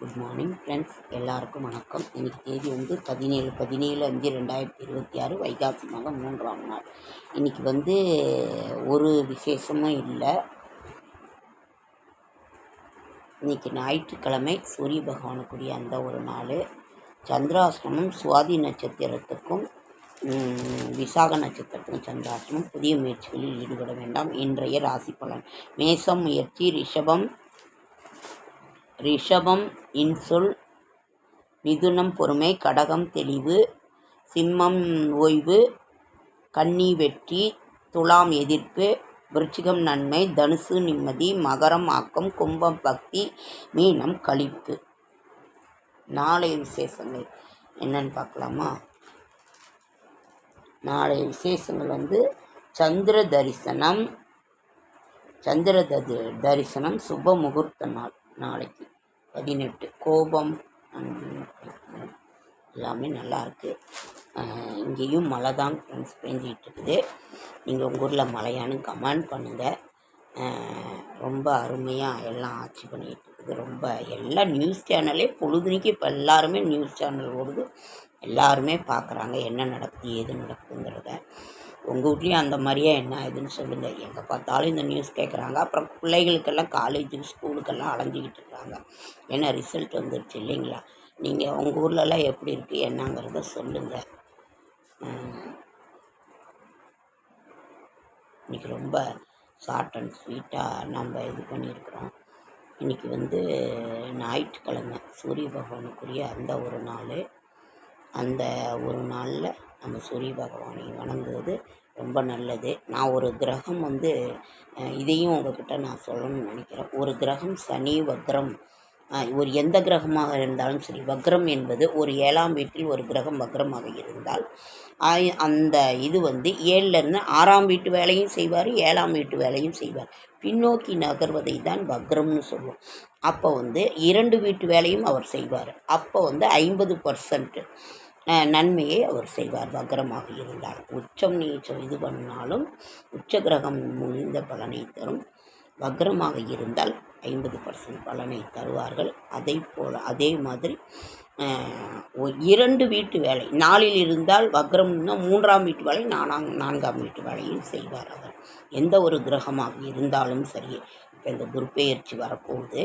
Good morning friends, எல்லாருக்கும் வணக்கம். இன்றைக்கி தேதி வந்து 17/5/2026 வைகாசி மாதம் 3ஆம் நாள். இன்றைக்கி ஒரு விசேஷமும் இல்லை. இன்றைக்கி ஞாயிற்றுக்கிழமை, சூரிய பகவானுக்குரிய அந்த ஒரு நாள். சந்திராஷ்டமம் சுவாதி நட்சத்திரத்துக்கும் விசாக நட்சத்திரத்துக்கும் சந்திராஷ்டமம். புதிய முயற்சிகளில் ஈடுபட வேண்டாம். இன்றைய ராசி பலன்: மேசம் முயற்சி, ரிஷபம் இன்சொல், மிதுனம் பொறுமை, கடகம் தெளிவு, சிம்மம் ஓய்வு, கன்னி வெற்றி, துலாம் எதிர்ப்பு, விருச்சிகம் நன்மை, தனுசு நிம்மதி, மகரம் ஆக்கம், கும்பம் பக்தி, மீனம் களிப்பு. நாளைய விசேஷங்கள் என்னன்னு பார்க்கலாமா? நாளைய விசேஷங்கள் சந்திர தரிசனம் சுப முகூர்த்த நாள். நாளைக்கு 18 கோபம் எல்லாமே நல்லாயிருக்கு. இங்கேயும் மழை தான் ஃப்ரெண்ட்ஸ் பெஞ்சிகிட்டு இருக்குது. நீங்கள் உங்கள் ஊரில் மழையானு கமெண்ட் பண்ணுங்கள். ரொம்ப அருமையாக எல்லாம் ஆட்சி பண்ணிகிட்டு இருக்குது. ரொம்ப எல்லா நியூஸ் சேனலே பொழுதுனிக்கு இப்போ எல்லாருமே நியூஸ் சேனல் ஓடுது. எல்லாருமே பார்க்குறாங்க என்ன நடக்குது ஏது நடக்குதுங்கிறத. உங்கள் வீட்லேயும் அந்த மாதிரியே என்ன ஆகுதுன்னு சொல்லுங்கள். எங்கே பார்த்தாலும் இந்த நியூஸ் கேட்குறாங்க. அப்புறம் பிள்ளைகளுக்கெல்லாம் காலேஜுக்கு ஸ்கூலுக்கெல்லாம் அலைஞ்சிக்கிட்டு இருக்கிறாங்க. ஏன்னா ரிசல்ட் வந்துடுச்சு இல்லைங்களா? நீங்கள் உங்கள் ஊர்லலாம் எப்படி இருக்குது என்னங்கிறத சொல்லுங்கள். இன்றைக்கி ரொம்ப ஷார்ட் அண்ட் ஸ்வீட்டாக நம்ம இது பண்ணியிருக்கிறோம். இன்றைக்கி ஞாயிற்றுக்கிழமை, சூரிய பகவானுக்குரிய அந்த ஒரு நாள். அந்த ஒரு நாளில் நம்ம சூரிய பகவானை வணங்குவது ரொம்ப நல்லது. நான் ஒரு கிரகம் இதையும் உங்கள்கிட்ட நான் சொல்லணும்னு நினைக்கிறேன். ஒரு கிரகம் சனி வக்ரம், ஒரு எந்த கிரகமாக இருந்தாலும் சரி, வக்ரம் என்பது ஒரு 7ஆம் வீட்டில் ஒரு கிரகம் வக்ரமாக இருந்தால் அந்த இது 7லேருந்து 6ஆம் வீட்டு வேலையும் செய்வார், 7ஆம் வீட்டு வேலையும் செய்வார். பின்னோக்கி நகர்வதை தான் வக்ரம்னு சொல்லுவோம். அப்போ 2 வீட்டு வேலையும் அவர் செய்வார். அப்போ 50% நன்மையை அவர் செய்வார் வக்ரமாக இருந்தால். உச்சம் நீச்சம் இது பண்ணாலும் உச்ச கிரகம் முடிந்த பலனை தரும். வக்ரமாக இருந்தால் 50% பலனை தருவார்கள். அதே மாதிரி 2 வீட்டு வேலை நாளில் இருந்தால் வக்ரம்னா 3ஆம் வீட்டு வேலை 4ஆம் வீட்டு வேலையும் செய்வார் அவர். எந்த ஒரு கிரகமாக இருந்தாலும் சரி. இப்போ இந்த குரு பெயர்ச்சி வரப்போகுது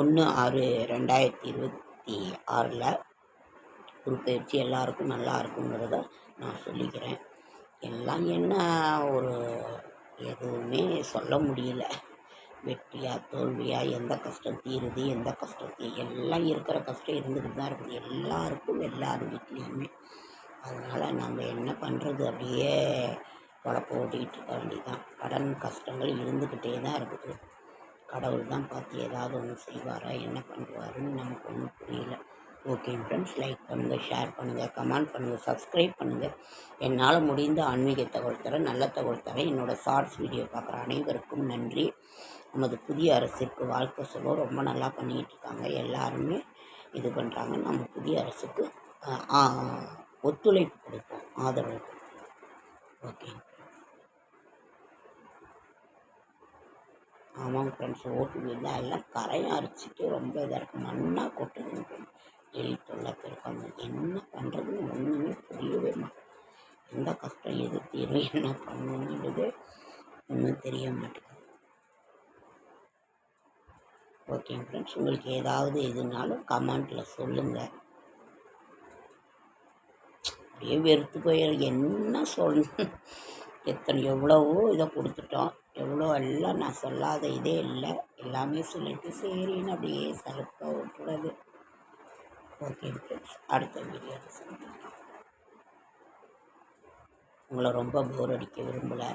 1/6/2026 குரு பயிற்சி எல்லாருக்கும் நல்லா இருக்குங்கிறத நான் சொல்லிக்கிறேன். எல்லாம் என்ன எதுவுமே சொல்ல முடியல. வெற்றியா தோல்வியா, எந்த கஷ்டம் தீருது எந்த கஷ்டம் எல்லாம் இருக்கிற கஷ்டம் இருந்துக்கிட்டு தான் இருக்குது எல்லாருக்கும், எல்லார் வீட்லேயுமே. அதனால் நம்ம என்ன பண்ணுறது, அப்படியே பொழப்ப ஓட்டிக்கிட்டு இருக்க வேண்டியதான். கடன் கஷ்டங்கள் இருந்துக்கிட்டே தான் இருக்குது. கடவுள் தான் பார்த்து ஏதாவது ஒன்று செய்வாரா, என்ன பண்ணுவாருன்னு நமக்கு ஒன்றும் புரியல. ஓகே ஃப்ரெண்ட்ஸ், லைக் பண்ணுங்கள், ஷேர் பண்ணுங்கள், கமெண்ட் பண்ணுங்கள், சப்ஸ்கிரைப் பண்ணுங்கள். என்னால் முடிந்த ஆன்மீக தகவல் தர, நல்ல தகவல் தர என்னோடய ஷார்ட்ஸ் வீடியோ பார்க்குற அனைவருக்கும் நன்றி. நமது புதிய அரசிற்கு வாழ்க்கை சொல்ல ரொம்ப நல்லா பண்ணிக்கிட்டு இருக்காங்க. எல்லாருமே இது பண்ணுறாங்க. நம்ம புதிய அரசுக்கு ஒத்துழைப்பு கொடுப்போம், ஆதரவு. ஓகே. ஆமாங்க ஃப்ரெண்ட்ஸ், ஓட்டு வீடு எல்லாம் கரையாக அரைச்சிட்டு ரொம்ப இதாக இருக்குது. மண்ணாக கொட்டுதுங்க ஃப்ரெண்ட்ஸ். எலி தொல்லை பெருக்காங்க. என்ன பண்ணுறதுன்னு ஒன்றுமே புரியவே மாட்டேன். எந்த கஷ்டம் எது தீரும் என்ன பண்ணணுங்கிறது ஒன்றும் தெரிய மாட்டேங்குது. ஓகே ஃப்ரெண்ட்ஸ், உங்களுக்கு ஏதாவது எதுனாலும் கமெண்ட்டில் சொல்லுங்கள். அப்படியே வெறுத்து போயிடும். என்ன சொல்லணும், எவ்வளவோ இதை கொடுத்துட்டோம். எவ்வளோ எல்லாம் நான் சொல்லாத இதே இல்லை. எல்லாமே சொல்லிட்டு சரின்னு அப்படியே சலுப்பாக விட்டுறது. ஓகே ஃப்ரெண்ட்ஸ், அடுத்த வீடியோவில் சந்திக்கலாம். உங்களை ரொம்ப போர் அடிக்க விரும்பலை.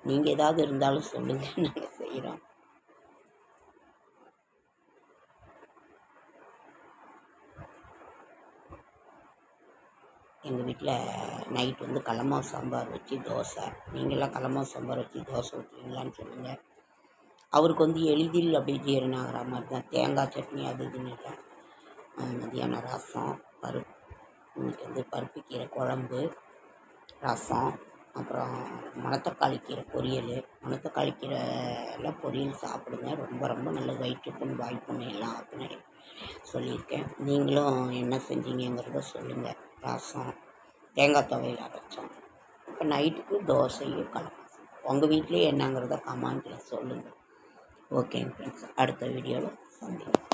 நீங்கள் ஏதாவது இருந்தாலும் சொல்லுங்கள், நாங்கள் செய்கிறோம். எங்கள் வீட்டில் நைட் கடலமாவு சாம்பார் வச்சு தோசை. நீங்களாம் கடலமாவு சாம்பார் வச்சு தோசை ஊற்றுவீங்களான்னு சொல்லுங்கள். அவருக்கு எளிதில் அப்படி ஜீரணம் ஆகிற மாதிரி தான். தேங்காய் சட்னி அது இதுன்னு இல்லை. மதியானம் ரசம், இன்னைக்கு பருப்பு கீரை குழம்பு, ரசம், அப்புறம் மணத்தக்காளி கீரை பொரியல். மணத்தக்காளி கீரைலாம் பொரியல் சாப்பிடுங்க, ரொம்ப ரொம்ப நல்லது. வயிற்றுப்புண் வாய்ப்புண்ணு எல்லாம் ஆக்குனேன் சொல்லியிருக்கேன். நீங்களும் என்ன செஞ்சீங்கங்கிறத சொல்லுங்கள். ரசம், தேங்காய் துவையல் அரைச்சோம். இப்போ நைட்டுக்கு தோசையும் கலப்போம். உங்கள் வீட்லேயே என்னங்கிறத கமெண்ட்டில் சொல்லுங்கள். ஓகேங்க ஃப்ரெண்ட்ஸ், அடுத்த வீடியோவில் சந்திப்போம்.